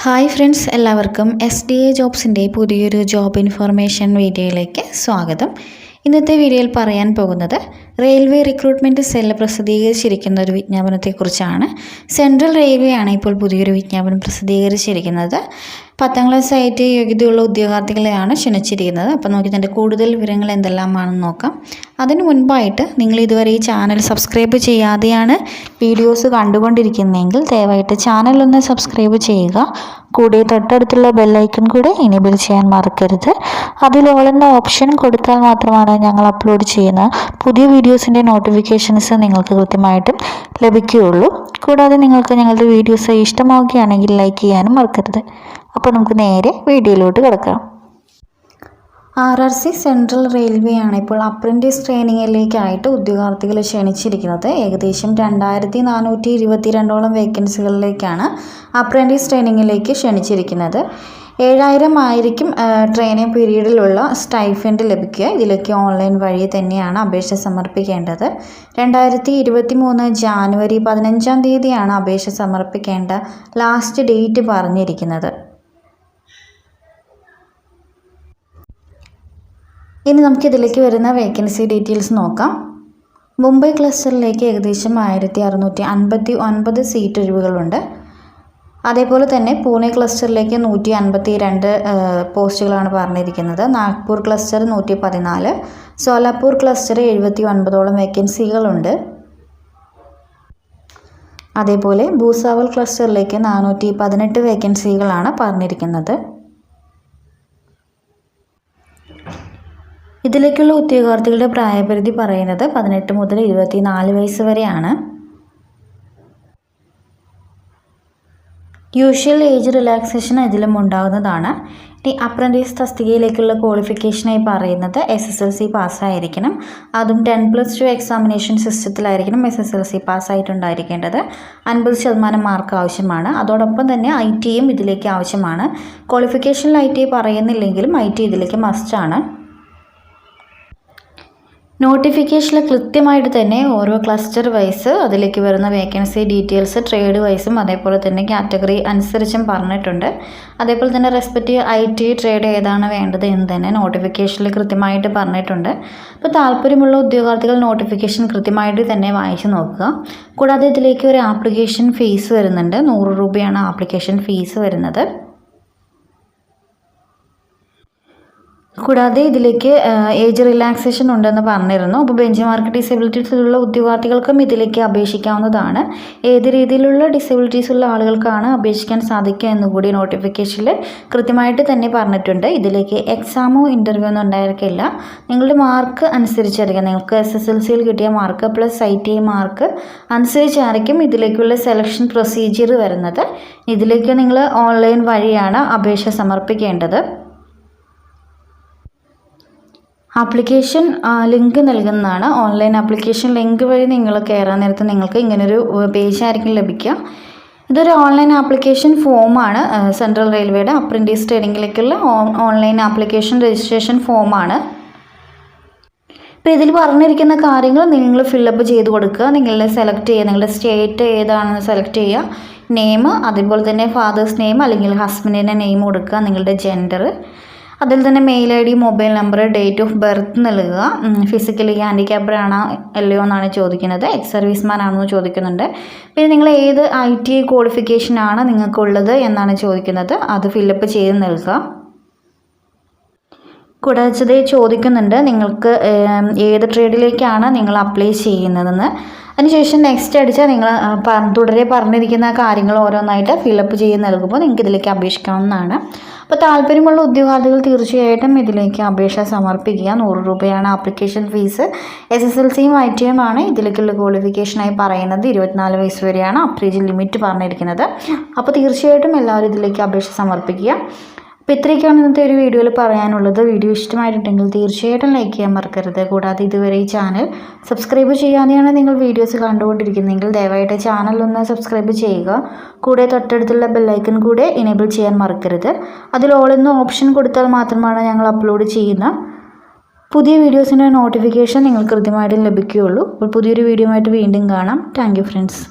Hi friends, എല്ലാവർക്കും SDA ജോബ്സിൻ്റെ പുതിയൊരു job information വീഡിയോയിലേക്ക് സ്വാഗതം. ഇന്നത്തെ വീഡിയോയിൽ പറയാൻ പോകുന്നത് റെയിൽവേ റിക്രൂട്ട്മെൻറ്റ് സെല്ല് പ്രസിദ്ധീകരിച്ചിരിക്കുന്ന ഒരു വിജ്ഞാപനത്തെക്കുറിച്ചാണ്. സെൻട്രൽ റെയിൽവേ ആണ് ഇപ്പോൾ പുതിയൊരു വിജ്ഞാപനം പ്രസിദ്ധീകരിച്ചിരിക്കുന്നത്. 10ാം ക്ലാസ് ആയിട്ട് യോഗ്യതയുള്ള ഉദ്യോഗാർത്ഥികളെയാണ് ക്ഷണിച്ചിരിക്കുന്നത്. അപ്പോൾ നമുക്ക് ഇതിൻ്റെ കൂടുതൽ വിവരങ്ങൾ എന്തെല്ലാമാണെന്ന് നോക്കാം. അതിനു മുൻപായിട്ട് നിങ്ങൾ ഇതുവരെ ഈ ചാനൽ സബ്സ്ക്രൈബ് ചെയ്യാതെയാണ് വീഡിയോസ് കണ്ടുകൊണ്ടിരിക്കുന്നതെങ്കിൽ ദയവായിട്ട് ചാനലൊന്ന് സബ്സ്ക്രൈബ് ചെയ്യുക. കൂടെ തൊട്ടടുത്തുള്ള ബെല്ലൈക്കൺ കൂടെ എനേബിൾ ചെയ്യാൻ മറക്കരുത്. അതിൽ ഓൾ എന്ന ഓപ്ഷൻ കൊടുത്താൽ മാത്രമാണ് ഞങ്ങൾ അപ്ലോഡ് ചെയ്യുന്ന പുതിയ വീഡിയോസിൻ്റെ നോട്ടിഫിക്കേഷൻസ് നിങ്ങൾക്ക് കൃത്യമായിട്ടും ലഭിക്കുകയുള്ളൂ. കൂടാതെ നിങ്ങൾക്ക് ഞങ്ങളുടെ വീഡിയോസ് ഇഷ്ടമാവുകയാണെങ്കിൽ ലൈക്ക് ചെയ്യാനും മറക്കരുത്. അപ്പോൾ നമുക്ക് നേരെ വീഡിയോയിലോട്ട് കിടക്കാം. RRC സെൻട്രൽ റെയിൽവേ ആണ് ഇപ്പോൾ അപ്രൻറ്റീസ് ട്രെയിനിങ്ങിലേക്കായിട്ട് ഉദ്യോഗാർത്ഥികളെ ക്ഷണിച്ചിരിക്കുന്നത്. ഏകദേശം 2422ഓളം വേക്കൻസികളിലേക്കാണ് അപ്രൻറ്റീസ് ട്രെയിനിങ്ങിലേക്ക് ക്ഷണിച്ചിരിക്കുന്നത്. 7000 ആയിരിക്കും ട്രെയിനിങ് പീരീഡിലുള്ള സ്റ്റൈഫൻഡ് ലഭിക്കുക. ഇതിലേക്ക് ഓൺലൈൻ വഴി തന്നെയാണ് അപേക്ഷ സമർപ്പിക്കേണ്ടത്. 2023 ജാനുവരി 15-ാം തീയതിയാണ് അപേക്ഷ സമർപ്പിക്കേണ്ട ലാസ്റ്റ് ഡേറ്റ് പറഞ്ഞിരിക്കുന്നത്. ഇനി നമുക്കിതിലേക്ക് വരുന്ന വേക്കൻസി ഡീറ്റെയിൽസ് നോക്കാം. മുംബൈ ക്ലസ്റ്ററിലേക്ക് ഏകദേശം 1659 സീറ്റ് ഒഴിവുകളുണ്ട്. അതേപോലെ തന്നെ പൂനെ ക്ലസ്റ്ററിലേക്ക് 152 പോസ്റ്റുകളാണ് പറഞ്ഞിരിക്കുന്നത്. നാഗ്പൂർ ക്ലസ്റ്റർ 114, സോലാപൂർ ക്ലസ്റ്റർ 79ഓളം വേക്കൻസികളുണ്ട്. അതേപോലെ ഭൂസാവൽ ക്ലസ്റ്ററിലേക്ക് 418 വേക്കൻസികളാണ് പറഞ്ഞിരിക്കുന്നത്. ഇതിലേക്കുള്ള ഉദ്യോഗാർത്ഥികളുടെ പ്രായപരിധി പറയുന്നത് 18 മുതൽ 24 വയസ്സ് വരെയാണ്. യൂഷ്വൽ ഏജ് റിലാക്സേഷൻ ഇതിലും ഉണ്ടാകുന്നതാണ്. ഈ അപ്രൻറ്റീസ് തസ്തികയിലേക്കുള്ള ക്വാളിഫിക്കേഷനായി പറയുന്നത് SSLC പാസ്സായിരിക്കണം. അതും 10+2 എക്സാമിനേഷൻ സിസ്റ്റത്തിലായിരിക്കണം SSLC പാസ്സായിട്ടുണ്ടായിരിക്കേണ്ടത്. 50% മാർക്ക് ആവശ്യമാണ്. അതോടൊപ്പം തന്നെ ITയും ഇതിലേക്ക് ആവശ്യമാണ്. ക്വാളിഫിക്കേഷനിൽ IT പറയുന്നില്ലെങ്കിലും IT ഇതിലേക്ക് മസ്റ്റാണ്. നോട്ടിഫിക്കേഷനിൽ കൃത്യമായിട്ട് തന്നെ ഓരോ ക്ലസ്റ്റർ വൈസ് അതിലേക്ക് വരുന്ന വേക്കൻസി ഡീറ്റെയിൽസ് ട്രേഡ് വൈസും അതേപോലെ തന്നെ കാറ്റഗറി അനുസരിച്ചും പറഞ്ഞിട്ടുണ്ട്. അതേപോലെ തന്നെ റെസ്പെക്റ്റീവ് IT ട്രേഡ് ഏതാണ് വേണ്ടത് എന്ന് തന്നെ നോട്ടിഫിക്കേഷനിൽ കൃത്യമായിട്ട് പറഞ്ഞിട്ടുണ്ട്. അപ്പോൾ താല്പര്യമുള്ള ഉദ്യോഗാർത്ഥികൾ നോട്ടിഫിക്കേഷൻ കൃത്യമായിട്ട് തന്നെ വായിച്ച് നോക്കുക. കൂടാതെ ഇതിലേക്ക് ഒരു ആപ്ലിക്കേഷൻ ഫീസ് വരുന്നുണ്ട്. 100 രൂപയാണ് ആപ്ലിക്കേഷൻ ഫീസ് വരുന്നത്. കൂടാതെ ഇതിലേക്ക് ഏജ് റിലാക്സേഷൻ ഉണ്ടെന്ന് പറഞ്ഞിരുന്നു. അപ്പോൾ ബെഞ്ച് മാർക്ക് ഡിസബിലിറ്റീസുള്ള ഉദ്യോഗാർത്ഥികൾക്കും ഇതിലേക്ക് അപേക്ഷിക്കാവുന്നതാണ്. ഏത് രീതിയിലുള്ള ഡിസബിലിറ്റീസ് ഉള്ള ആളുകൾക്കാണ് അപേക്ഷിക്കാൻ സാധിക്കുക എന്നുകൂടി നോട്ടിഫിക്കേഷനിൽ കൃത്യമായിട്ട് തന്നെ പറഞ്ഞിട്ടുണ്ട്. ഇതിലേക്ക് എക്സാമോ ഇൻ്റർവ്യൂ ഒന്നും ഉണ്ടായിരിക്കില്ല. നിങ്ങളുടെ മാർക്ക് അനുസരിച്ചായിരിക്കും, നിങ്ങൾക്ക് SSLCയിൽ കിട്ടിയ മാർക്ക് പ്ലസ് ITI മാർക്ക് അനുസരിച്ചായിരിക്കും ഇതിലേക്കുള്ള സെലക്ഷൻ പ്രൊസീജിയർ വരുന്നത്. ഇതിലേക്ക് നിങ്ങൾ ഓൺലൈൻ വഴിയാണ് അപേക്ഷ സമർപ്പിക്കേണ്ടത്. ആപ്ലിക്കേഷൻ ലിങ്ക് നൽകുന്നതാണ്. ഓൺലൈൻ ആപ്ലിക്കേഷൻ ലിങ്ക് വഴി നിങ്ങൾ കയറാൻ നേരത്ത് നിങ്ങൾക്ക് ഇങ്ങനൊരു പേജ് ആയിരിക്കും ലഭിക്കുക. ഇതൊരു ഓൺലൈൻ ആപ്ലിക്കേഷൻ ഫോമാണ്. സെൻട്രൽ റെയിൽവേയുടെ അപ്രൻറ്റീസ് ട്രെയിനിങ്ങിലേക്കുള്ള ഓൺലൈൻ ആപ്ലിക്കേഷൻ രജിസ്ട്രേഷൻ ഫോമാണ്. ഇപ്പോൾ ഇതിൽ പറഞ്ഞിരിക്കുന്ന കാര്യങ്ങൾ നിങ്ങൾ ഫില്ലപ്പ് ചെയ്ത് കൊടുക്കുക. നിങ്ങളുടെ സെലക്ട് ചെയ്യുക, നിങ്ങളുടെ സ്റ്റേറ്റ് ഏതാണെന്ന് സെലക്ട് ചെയ്യുക. നെയിം, അതേപോലെ തന്നെ ഫാദേഴ്സ് നെയിം അല്ലെങ്കിൽ ഹസ്ബൻഡിൻ്റെ നെയിം കൊടുക്കുക. നിങ്ങളുടെ ജെൻഡർ, അതിൽ തന്നെ mail ID, mobile number, date of birth നൽകുക. ഫിസിക്കലി ഹാൻഡിക്യാപ്ഡ് ആണോ അല്ലയോ എന്നാണ് ചോദിക്കുന്നത്. എക്സ് സർവീസ്മാൻ ആണെന്ന് ചോദിക്കുന്നുണ്ട്. പിന്നെ നിങ്ങൾ ഏത് ITI ക്വാളിഫിക്കേഷനാണ് നിങ്ങൾക്കുള്ളത് എന്നാണ് ചോദിക്കുന്നത്. അത് ഫില്ലപ്പ് ചെയ്ത് നൽകുക. കൂടാതെ ചോദിക്കുന്നുണ്ട് നിങ്ങൾക്ക് ഏത് ട്രേഡിലേക്കാണ് നിങ്ങൾ അപ്ലൈ ചെയ്യുന്നതെന്ന്. അതിനുശേഷം നെക്സ്റ്റ് അടിച്ചാൽ നിങ്ങൾ തുടരെ പറഞ്ഞിരിക്കുന്ന കാര്യങ്ങൾ ഓരോന്നായിട്ട് ഫില്ലപ്പ് ചെയ്ത് നൽകുമ്പോൾ നിങ്ങൾക്ക് ഇതിലേക്ക് അപേക്ഷിക്കാവുന്നതാണ്. അപ്പോൾ താല്പര്യമുള്ള ഉദ്യോഗാർത്ഥികൾ തീർച്ചയായിട്ടും ഇതിലേക്ക് അപേക്ഷ സമർപ്പിക്കുക. 100 രൂപയാണ് ആപ്ലിക്കേഷൻ ഫീസ്. SSLCയും ITയും ആണ് ഇതിലേക്കുള്ള ക്വാളിഫിക്കേഷനായി പറയുന്നത്. 24 വയസ്സ് വരെയാണ് അപ്പർ ഏജ് ലിമിറ്റ് പറഞ്ഞിരിക്കുന്നത്. അപ്പോൾ തീർച്ചയായിട്ടും എല്ലാവരും ഇതിലേക്ക് അപേക്ഷ സമർപ്പിക്കുക. അപ്പോൾ ഇത്രയൊക്കെയാണ് ഇന്നത്തെ ഒരു വീഡിയോയിൽ പറയാനുള്ളത്. വീഡിയോ ഇഷ്ടമായിട്ടുണ്ടെങ്കിൽ തീർച്ചയായിട്ടും ലൈക്ക് ചെയ്യാൻ മറക്കരുത്. കൂടാതെ ഇതുവരെ ഈ ചാനൽ സബ്സ്ക്രൈബ് ചെയ്യാതെയാണ് നിങ്ങൾ വീഡിയോസ് കണ്ടുകൊണ്ടിരിക്കുന്നതെങ്കിൽ ദയവായിട്ട് ചാനലൊന്ന് സബ്സ്ക്രൈബ് ചെയ്യുക. കൂടെ തൊട്ടടുത്തുള്ള ബെല്ലൈക്കൺ കൂടെ എനേബിൾ ചെയ്യാൻ മറക്കരുത്. അതിൽ ഓൾ എന്ന ഓപ്ഷൻ കൊടുത്താൽ മാത്രമാണ് ഞങ്ങൾ അപ്ലോഡ് ചെയ്യുന്ന പുതിയ വീഡിയോസിൻ്റെ നോട്ടിഫിക്കേഷൻ നിങ്ങൾക്ക് കൃത്യമായിട്ട് ലഭിക്കുകയുള്ളൂ. അപ്പോൾ പുതിയൊരു വീഡിയോ ആയിട്ട് വീണ്ടും കാണാം. Thank you friends.